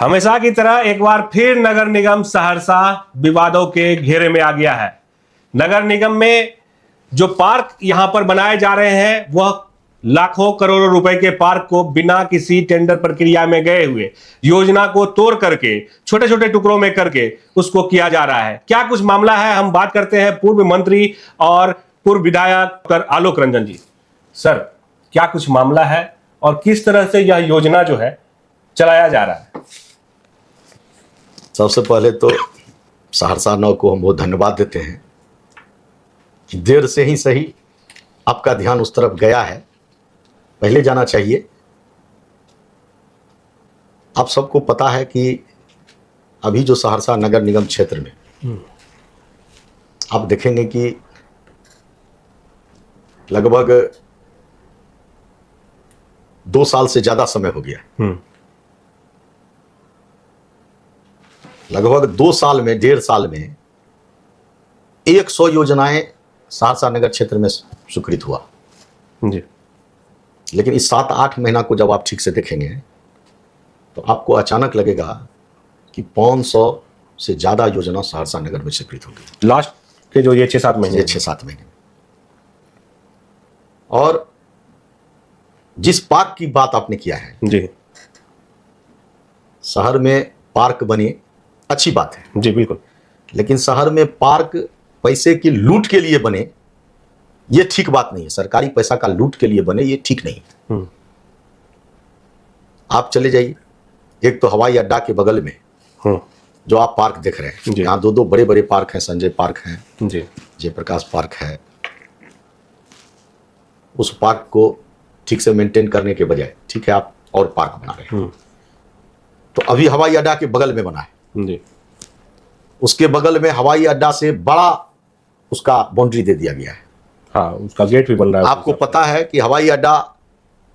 हमेशा की तरह एक बार फिर नगर निगम सहरसा विवादों के घेरे में आ गया है। नगर निगम में जो पार्क यहां पर बनाए जा रहे हैं वह लाखों करोड़ों रुपए के पार्क को बिना किसी टेंडर प्रक्रिया में गए हुए योजना को तोड़ करके छोटे छोटे टुकड़ों में करके उसको किया जा रहा है। क्या कुछ मामला है, हम बात करते हैं पूर्व मंत्री और पूर्व विधायक डॉक्टर आलोक रंजन जी। सर, क्या कुछ मामला है और किस तरह से यह योजना जो है चलाया जा रहा है? सबसे पहले तो सहरसा नौ को हम बहुत धन्यवाद देते हैं कि देर से ही सही आपका ध्यान उस तरफ गया है, पहले जाना चाहिए। आप सबको पता है कि अभी जो सहरसा नगर निगम क्षेत्र में आप देखेंगे कि लगभग 2 साल से ज्यादा समय हो गया। लगभग 2 साल में 1.5 साल में 100 योजनाएं सहरसा नगर क्षेत्र में स्वीकृत हुआ जी। लेकिन इस 7-8 महीना को जब आप ठीक से देखेंगे तो आपको अचानक लगेगा कि 500 से ज्यादा योजना सहरसा नगर में स्वीकृत होगी लास्ट के जो ये 6-7 महीने 6-7 महीने। और जिस पार्क की बात आपने किया है जी, शहर में पार्क बने, अच्छी बात है जी बिल्कुल, लेकिन शहर में पार्क पैसे की लूट के लिए बने ये ठीक बात नहीं है। सरकारी पैसा का लूट के लिए बने ये ठीक नहीं है। आप चले जाइए, एक तो हवाई अड्डा के बगल में जो आप पार्क देख रहे हैं, यहाँ 2 बड़े बड़े पार्क हैं, संजय पार्क है जी, जयप्रकाश पार्क है। उस पार्क को ठीक से मेंटेन करने के बजाय ठीक है आप और पार्क बना रहे हैं। तो अभी हवाई अड्डा के बगल में बना है जी, उसके बगल में हवाई अड्डा से बड़ा उसका बाउंड्री दे दिया गया है। हाँ, उसका गेट भी बन रहा है। आपको पता है कि हवाई अड्डा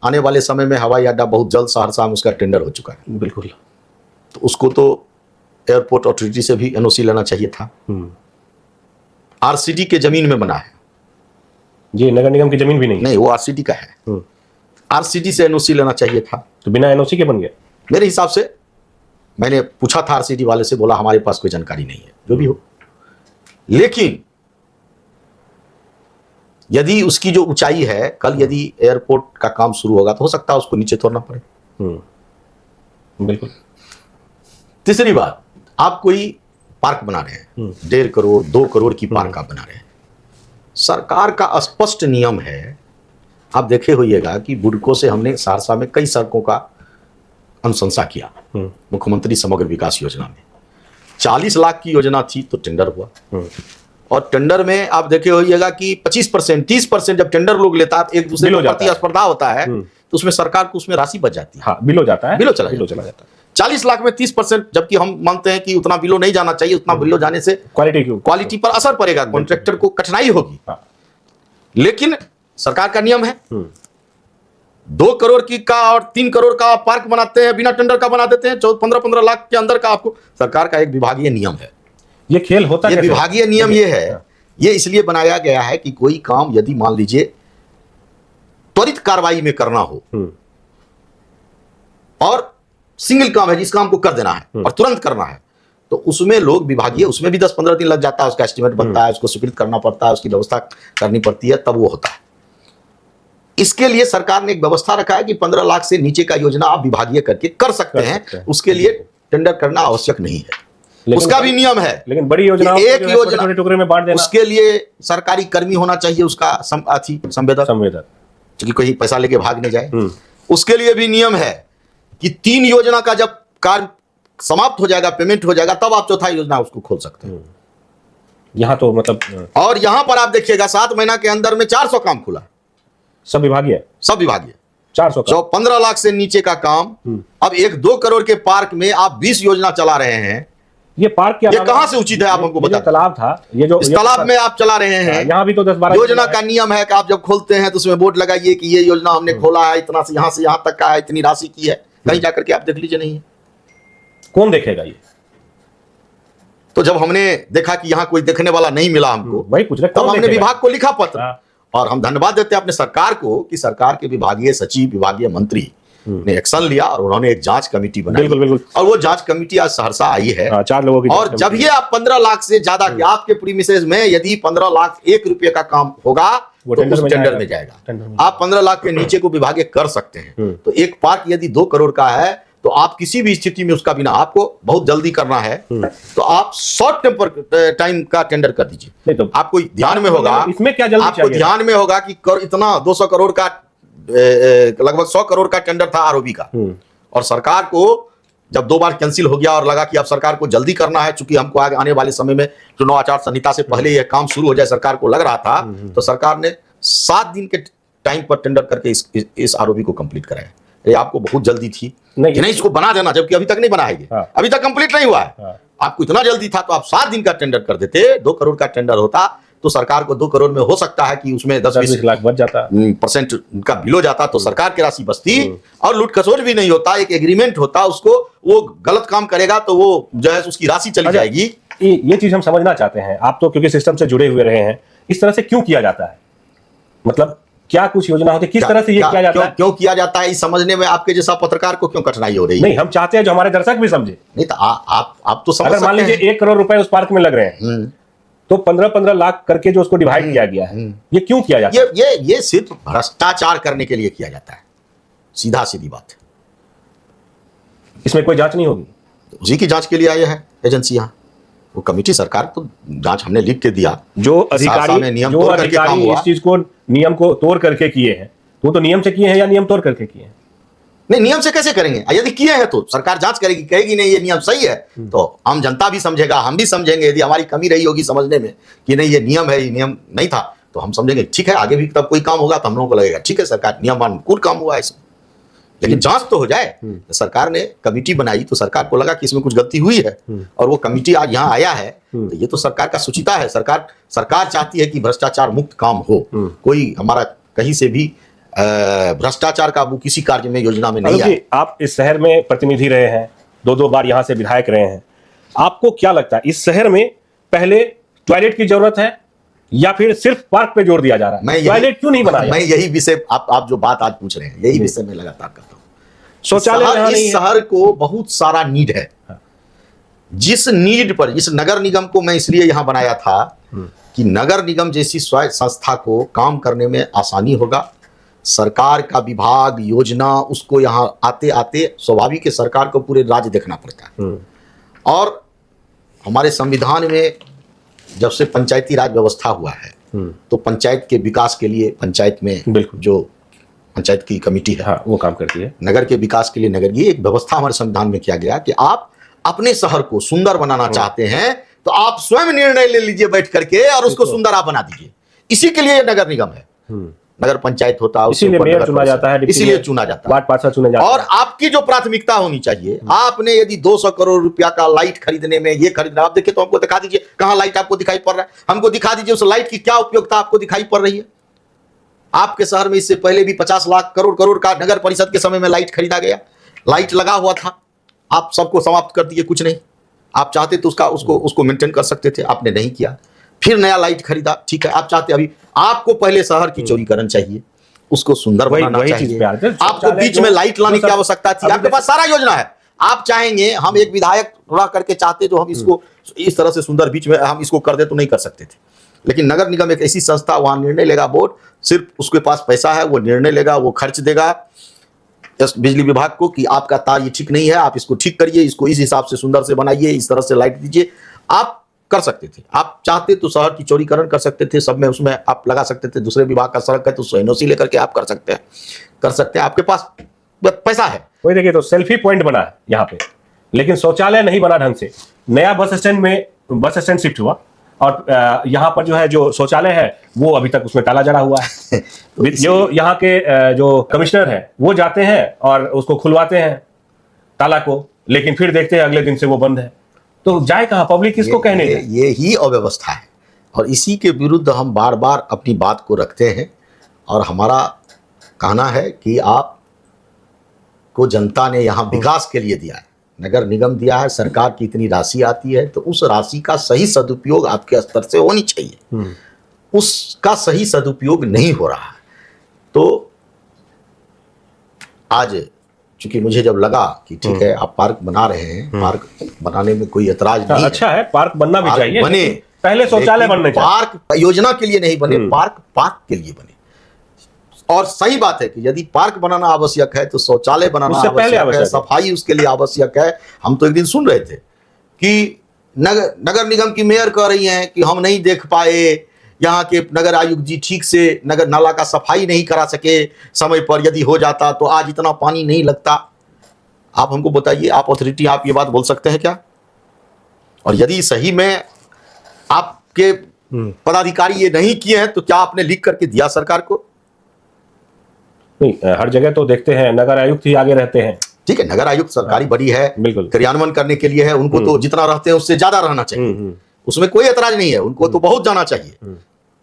आने वाले समय में हवाई अड्डा बहुत जल्द सहरसा में उसका टेंडर हो चुका है। बिल्कुल, तो उसको तो एयरपोर्ट अथॉरिटी से भी एनओसी लेना चाहिए था। आरसीडी के जमीन में बना है ये नगर निगम की जमीन भी नहीं, वो आरसीडी का है। आरसीडी से एनओसी लेना चाहिए था, तो बिना एनओसी के बन गया। मेरे हिसाब से मैंने पूछा था आरसीडी वाले से, बोला हमारे पास कोई जानकारी नहीं है, जो भी हो। लेकिन यदि उसकी जो ऊंचाई है, कल यदि एयरपोर्ट का काम शुरू होगा तो हो सकता है उसको नीचे तोड़ना पड़े। बिल्कुल। तीसरी बात, आप कोई पार्क बना रहे हैं, 1.5 करोड़ 2 करोड़ की पार्क आप बना रहे हैं। सरकार का स्पष्ट नियम है, आप देखे होइएगा कि बुडको से हमने सहरसा में कई सड़कों का अनुशंसा किया। मुख्यमंत्री समग्र विकास योजना में 40 लाख की योजना थी तो टेंडर हुआ, और टेंडर में आप देखे होइएगा कि 25% 30% जब टेंडर लोग लेता है, एक दूसरे को प्रतिस्पर्धा होता है, तो उसमें सरकार को उसमें राशि बच जाती है। हाँ, बिलो जाता है, बिलो चला जाता है। 40 लाख में 30%, जबकि हम मानते हैं कि उतना बिलो नहीं जाना चाहिए। उतना बिलो जाने से क्वालिटी पर असर पड़ेगा, कॉन्ट्रैक्टर को कठिनाई होगी। लेकिन सरकार का नियम है 2 करोड़ की का और 3 करोड़ का पार्क बनाते हैं, बिना टेंडर का बना देते हैं। 15-15 लाख के अंदर का आपको, सरकार का एक विभागीय नियम है। ये खेल होता है, ये विभागीय नियम ये है, ये इसलिए बनाया गया है कि कोई काम यदि मान लीजिए त्वरित कार्रवाई में करना हो और सिंगल काम है, जिस काम को कर देना है और तुरंत करना है, तो उसमें लोग विभागीय, उसमें भी 10-15 दिन लग जाता है, उसका एस्टिमेट बनता है, उसको स्वीकृत करना पड़ता है, उसकी व्यवस्था करनी पड़ती है, तब वो होता है। इसके लिए सरकार ने एक व्यवस्था रखा है कि 15 लाख से नीचे का योजना आप विभागीय करके कर सकते हैं। उसके लिए टेंडर करना आवश्यक नहीं है, उसका भी नियम है। लेकिन बड़ी योजना एक योजना टुकड़े में बांट देना, उसके लिए सरकारी कर्मी होना चाहिए, उसका संवेदक, क्योंकि कोई पैसा लेके भाग नहीं जाए। उसके लिए भी नियम है कि 3 योजना का जब कार्य समाप्त हो जाएगा, पेमेंट हो जाएगा, तब आप चौथा योजना उसको खोल सकते हैं। यहाँ तो मतलब, और यहाँ पर आप देखिएगा 7 महीना के अंदर में 400 काम खुला, सब विभागीय 400 जो 15 लाख से नीचे का काम। अब 1-2 करोड़ के पार्क में आप 20 योजना चला रहे हैं। ये पार्क क्या, ये कहां से उचित है? आप हमको बताइए। तालाब था ये, जो इस तालाब में आप चला रहे हैं, यहाँ भी तो 10-12 योजना का नियम है कि आप जब खोलते हैं तो उसमें बोर्ड लगाइए कि ये योजना हमने खोला है, इतना से यहां तक का है, इतनी राशि की है। कहीं जाकर के आप देख लीजिए, नहीं है। कौन देखेगा ये? तो जब हमने देखा कि यहाँ कोई देखने वाला नहीं मिला हमको, वही पूछ रहे, तब हमने विभाग को लिखा पत्र। और हम धन्यवाद देते हैं अपने सरकार को कि सरकार के विभागीय सचिव, विभागीय मंत्री ने एक्शन लिया और उन्होंने एक जांच कमेटी बनाई। बिल्कुल बिल्कुल। और वो जांच कमेटी आज सहरसा आई है। 4 लोगों की और जब ये आप 15 लाख से ज्यादा आपके प्रीमिसेस में यदि 15 लाख 1 रुपए का काम होगा वो तो टेंडर उस में टेंडर जाएगा। में जाएगा। टेंडर में आप 15 लाख के नीचे को विभागे कर सकते हैं। तो एक पार्क यदि 2 करोड़ का है तो आप किसी भी स्थिति में उसका बिना, आपको बहुत जल्दी करना है तो आप शॉर्ट टेम्पर टाइम का टेंडर कर दीजिए। नहीं तो आपको ध्यान में होगा, इसमें क्या जल्दी आपको चाहिए? ध्यान में होगा कि इतना 200 करोड़ का लगभग 100 करोड़ का टेंडर था आरओबी का, और सरकार को जब 2 बार कैंसिल हो गया और लगा कि अब सरकार को जल्दी करना है, चूंकि हमको आने वाले समय में चुनाव आचार संहिता से पहले यह काम शुरू हो जाए, सरकार को लग रहा था, तो सरकार ने 7 दिन के टाइम पर टेंडर करके इस आरओबी को कंप्लीट कराया। ये आपको बहुत जल्दी थी कि नहीं इसको बना देना, जबकि अभी तक नहीं बनाएंगे। अभी तक कंप्लीट नहीं हुआ है। आपको इतना जल्दी था तो आप 7 दिन का टेंडर कर देते। 2 करोड़ का टेंडर होता तो सरकार को 2 करोड़ में हो सकता है कि उसमें 10-20 लाख बच जाता, % का बिल हो जाता, तो सरकार की राशि बचती और लूट खसोट भी नहीं होता। एक एग्रीमेंट होता, उसको वो गलत काम करेगा तो वो जो है उसकी राशि चली जाएगी। ये चीज हम समझना चाहते हैं। आप तो क्योंकि सिस्टम से जुड़े हुए रहे हैं, इस तरह से क्यों किया जाता है? मतलब क्या कुछ योजना होती है, किस तरह से ये किया जाता है? क्यों किया जाता है, इस समझने में आपके जैसा पत्रकार को क्यों कठिनाई हो रही है? नहीं, हम चाहते हैं जो हमारे दर्शक भी समझे। नहीं तो आप तो समझ अगर मान लीजिए 1 करोड़ रुपए उस पार्क में लग रहे हैं तो 15-15 लाख करके जो उसको डिवाइड किया गया है, ये क्यों किया जाता है? ये सिर्फ भ्रष्टाचार करने के लिए किया जाता है, सीधा सीधी बात। इसमें कोई जांच नहीं होगी? उसी की जांच के लिए आए हैं एजेंसी यहाँ, वो कमेटी, सरकार को जांच हमने लिख के दिया। जो अधिकारी इस चीज को नियम को तोड़ करके किए हैं, तो नियम से किए हैं या नियम तोड़ करके किए हैं? नहीं, नियम से कैसे करेंगे? यदि किए हैं तो सरकार जांच करेगी, कहेगी नहीं ये नियम सही है, तो आम जनता भी समझेगा, हम भी समझेंगे। यदि हमारी कमी रही होगी समझने में कि नहीं ये नियम है, ये नियम नहीं था, तो हम समझेंगे ठीक है, आगे भी तब कोई काम होगा तो हम लोगों को लगेगा ठीक है सरकार नियमानुकूल काम हुआ है इसमें। लेकिन जांच तो हो जाए। तो सरकार ने कमेटी बनाई तो सरकार को लगा कि इसमें कुछ गलती हुई है, और वो कमेटी आज यहाँ आया है, तो ये तो सरकार का सुचिता है। सरकार चाहती है कि भ्रष्टाचार मुक्त काम हो। कोई हमारा कहीं से भी भ्रष्टाचार का वो किसी कार्य में, योजना में नहीं है। आप इस शहर में प्रतिनिधि रहे हैं, 2 बार यहाँ से विधायक रहे हैं, आपको क्या लगता है इस शहर में पहले टॉयलेट की जरूरत है या फिर सिर्फ पार्क पे जोर दिया जा रहा है? टॉयलेट क्यों नहीं बनाया? मैं यही विषय आप जो बात आज पूछ रहे हैं, यही विषय मैं लगातार करता हूँ। शौचालय इस शहर को बहुत सारा नीड है। जिस नीड पर इस नगर निगम को मैं इसलिए यहां बनाया था कि नगर निगम जैसी स्वायत्त संस्था को काम करने में आसानी होगा। सरकार का विभाग, योजना, उसको यहां आते आते स्वाभाविक है सरकार को पूरे राज्य देखना पड़ता है। और हमारे संविधान में जब से पंचायती राज व्यवस्था हुआ है तो पंचायत के विकास के लिए पंचायत में जो पंचायत की कमेटी है, वो काम करती है। नगर के विकास के लिए नगर, ये एक व्यवस्था हमारे संविधान में किया गया कि आप अपने शहर को सुंदर बनाना चाहते हैं तो आप स्वयं निर्णय ले लीजिए बैठ करके और उसको सुंदर आप बना दीजिए। इसी के लिए नगर निगम है। नगर पंचायत होता है, इसीलिए मेयर चुना जाता है, इसीलिए चुना जाता है, वार्ड पार्षद चुने जाते हैं। और आपकी जो प्राथमिकता होनी चाहिए, आपने यदि 200 करोड़ रुपया का लाइट खरीदने में ये खरीदना, आप देखिए तो हमको दिखा दीजिए कहां लाइट आपको दिखाई पड़ रहा है, हमको दिखा दीजिए उस लाइट की क्या उपयोगिता आपको दिखाई पड़ रही है। आपके शहर में इससे पहले भी 50 लाख करोड़ का नगर परिषद के समय में लाइट खरीदा गया, लाइट लगा हुआ था, आप सबको समाप्त कर दिए, कुछ नहीं। आप चाहते तो उसको मेंटेन कर सकते थे, आपने नहीं किया। फिर नया लाइट खरीदा, ठीक है, आप चाहते अभी आपको पहले शहर की चौड़ीकरण चाहिए, उसको सुंदर बनाना चाहिए, आपको बीच में लाइट लाने की आवश्यकता थी, आपके पास सारा योजना है। आप चाहेंगे, हम एक विधायक रह करके चाहते तो हम इसको इस तरह से सुंदर बीच में हम इसको कर दे तो नहीं कर सकते थे। लेकिन नगर निगम एक ऐसी संस्था, वहां निर्णय लेगा बोर्ड, सिर्फ उसके पास पैसा है, वो निर्णय लेगा, वो खर्च देगा बिजली विभाग को कि आपका तार ये ठीक नहीं है, आप इसको ठीक करिए, इसको इस हिसाब से सुंदर से बनाइए, इस तरह से लाइट दीजिए। आप कर सकते थे, आप चाहते तो शहर की चौड़ीकरण कर सकते थे, सब में उसमें आप लगा सकते थे। दूसरे विभाग का सड़क है तो एनओसी लेकर के आप कर सकते हैं, आपके पास पैसा है। वही देखिए तो सेल्फी पॉइंट बना है यहाँ पे, लेकिन शौचालय नहीं बना ढंग से। नया बस स्टैंड शिफ्ट हुआ और यहाँ पर जो है जो शौचालय है वो अभी तक उसमें ताला जड़ा हुआ है। जो यहाँ के जो कमिश्नर है वो जाते हैं और उसको खुलवाते हैं ताला को, लेकिन फिर देखते हैं अगले दिन से वो बंद है। तो जाए कहाँ पब्लिक, किसको कहने जाए? ये ही अव्यवस्था है और इसी के विरुद्ध हम बार बार अपनी बात को रखते हैं। और हमारा कहना है कि आप को जनता ने यहाँ विकास के लिए दिया है, नगर निगम दिया है, सरकार की इतनी राशि आती है तो उस राशि का सही सदुपयोग आपके स्तर से होनी चाहिए। उसका सही सदुपयोग नहीं हो रहा है। तो आज चूंकि मुझे जब लगा कि ठीक है आप पार्क बना रहे हैं, पार्क बनाने में कोई एतराज नहीं है, अच्छा है, पार्क बनना भी पार्क चाहिए, बने, पहले शौचालय लेकिन बनने चाहिए। पार्क योजना के लिए नहीं बने, पार्क के लिए बने। और सही बात है कि यदि पार्क बनाना आवश्यक है तो शौचालय बनाना उससे पहले आवश्यक है, सफाई उसके लिए आवश्यक है। हम तो एक दिन सुन रहे थे कि नगर निगम की मेयर कह रही हैं कि हम नहीं देख पाए, यहाँ के नगर आयुक्त जी ठीक से नगर नाला का सफाई नहीं करा सके समय पर, यदि हो जाता तो आज इतना पानी नहीं लगता। आप हमको बताइए, आप अथॉरिटी, आप ये बात बोल सकते हैं क्या? और यदि सही में आपके पदाधिकारी ये नहीं किए हैं तो क्या आपने लिख करके दिया सरकार को? नहीं, हर जगह तो देखते हैं नगर आयुक्त ही आगे रहते हैं। ठीक है, नगर आयुक्त सरकारी बड़ी है, बिल्कुल, क्रियान्वयन करने के लिए है, उनको तो जितना रहते हैं उससे ज्यादा रहना चाहिए, उसमें कोई एतराज नहीं है, उनको तो बहुत जाना चाहिए,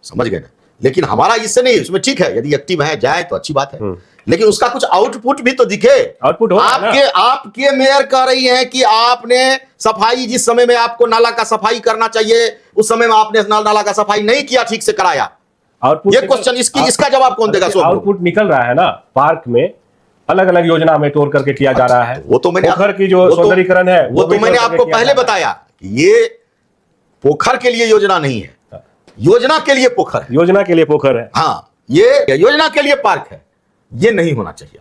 समझ गए ना। लेकिन हमारा इससे नहीं, उसमें ठीक है यदि एक्टिव है जाए तो अच्छी बात है, लेकिन उसका कुछ आउटपुट भी तो दिखे। आउटपुट हो आपके मेयर कह रही हैं कि आपने सफाई, जिस समय में आपको नाला का सफाई करना चाहिए उस समय में आपने नाला का सफाई नहीं किया, ठीक से कराया। आउटपुट, ये क्वेश्चन, इसका जवाब कौन देगा? आउटपुट निकल रहा है ना, पार्क में अलग अलग योजना में तोड़ करके किया जा रहा है। वो तो मैंने, पोखर की जो सौंदर्यीकरण है वो तो मैंने आपको पहले बताया कि ये पोखर के लिए योजना नहीं है, योजना के लिए पोखर है, योजना के लिए पोखर है। हाँ, ये योजना के लिए पार्क है, ये नहीं होना चाहिए।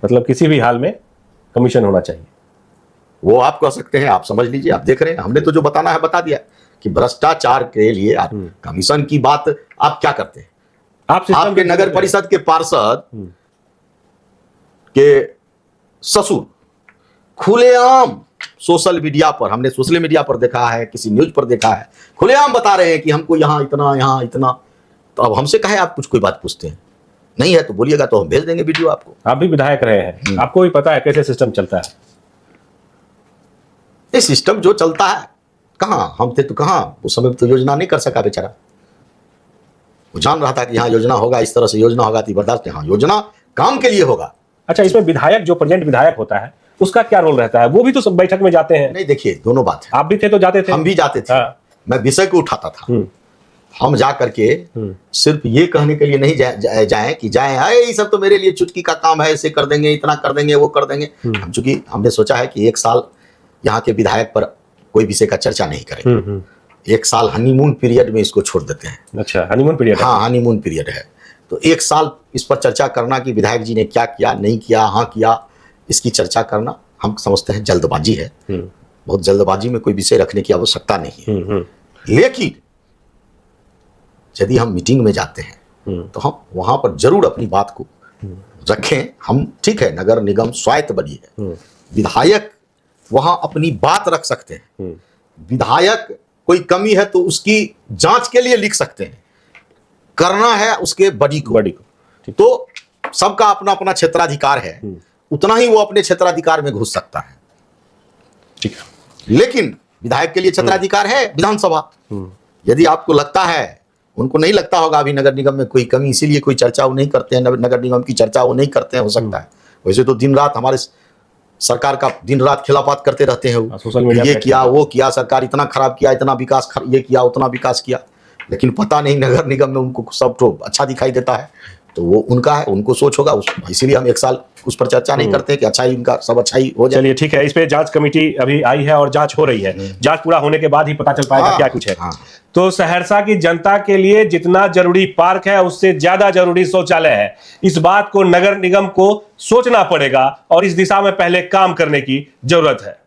मतलब किसी भी हाल में कमीशन होना चाहिए, वो आप कह सकते हैं, आप समझ लीजिए, आप देख रहे हैं, हमने तो जो बताना है बता दिया कि भ्रष्टाचार के लिए आप कमीशन की बात आप क्या करते हैं? आपके नगर परिषद के पार्षद के ससुर खुलेआम सोशल मीडिया पर, हमने सोशल मीडिया पर देखा है, किसी न्यूज पर देखा है, खुलेआम बता रहे हैं कि हमको यहाँ इतना। तो अब हमसे कहे आप कोई बात पूछते हैं, नहीं है तो बोलिएगा, तो हम भेज देंगे वीडियो आपको। आप भी विधायक रहे हैं, आपको भी पता है कैसे सिस्टम चलता है। ये सिस्टम जो चलता है, कहाँ हम थे तो कहाँ उस समय तो योजना नहीं कर सका बेचारा। वो जान रहा था कि यहाँ योजना होगा, इस तरह से योजना होगा, तो बर्दाश्त, हाँ योजना काम के लिए होगा। अच्छा, इसमें विधायक, जो प्रेजेंट विधायक होता है, उसका क्या रोल रहता है? वो भी तो सब बैठक में जाते हैं। नहीं, देखिए दोनों बात है, आप भी थे तो जाते थे, हम भी जाते थे। मैं विषय को उठाता था, हम जा करके सिर्फ ये कहने के लिए नहीं जाए कि जाए ये सब तो मेरे लिए चुटकी का काम है, ऐसे कर देंगे, इतना कर देंगे, वो कर देंगे। हम चूंकि हमने सोचा है कि एक साल यहाँ के विधायक पर कोई विषय का चर्चा नहीं करेंगे, एक साल हनीमून पीरियड में इसको छोड़ देते हैं। अच्छा, हनीमून पीरियड? हाँ, हनीमून पीरियड है, तो एक साल इस पर चर्चा करना कि विधायक जी ने क्या किया, नहीं किया, हाँ किया, इसकी चर्चा करना हम समझते हैं जल्दबाजी है। बहुत जल्दबाजी में कोई विषय रखने की आवश्यकता नहीं है। लेकिन यदि हम मीटिंग में जाते हैं तो हम वहां पर जरूर अपनी बात को रखें। हम ठीक है, नगर निगम स्वायत्त बनी है, विधायक वहां अपनी बात रख सकते हैं, विधायक कोई कमी है तो उसकी जांच के लिए लिख सकते हैं, करना है उसके बड़ी को। तो सबका अपना अपना क्षेत्राधिकार है, उतना ही वो अपने क्षेत्राधिकार में घुस सकता है। ठीक है, लेकिन विधायक के लिए क्षेत्राधिकार है विधानसभा। यदि आपको लगता है, उनको नहीं लगता होगा अभी नगर निगम में कोई कमी, इसीलिए कोई चर्चा वो नहीं करते हैं, नगर निगम की चर्चा वो नहीं करते हैं, हो सकता है। वैसे तो दिन रात हमारे सरकार का दिन रात खिलाफत करते रहते हैं, सोशल मीडिया ये किया, वो किया, सरकार इतना खराब किया, इतना विकास, ये किया, उतना विकास किया, लेकिन पता नहीं नगर निगम में उनको सब तो अच्छा दिखाई देता है। तो वो उनका है, उनको सोच होगा, इसीलिए हम एक साल उस पर चर्चा नहीं करते कि अच्छाई इनका सब अच्छाई हो जाए। चलिए ठीक है, इस पे जांच कमेटी अभी आई है और जांच हो रही है, जांच पूरा होने के बाद ही पता चल पाएगा क्या कुछ है। तो सहरसा की जनता के लिए जितना जरूरी पार्क है, उससे ज्यादा जरूरी शौचालय है। इस बात को नगर निगम को सोचना पड़ेगा और इस दिशा में पहले काम करने की जरूरत है।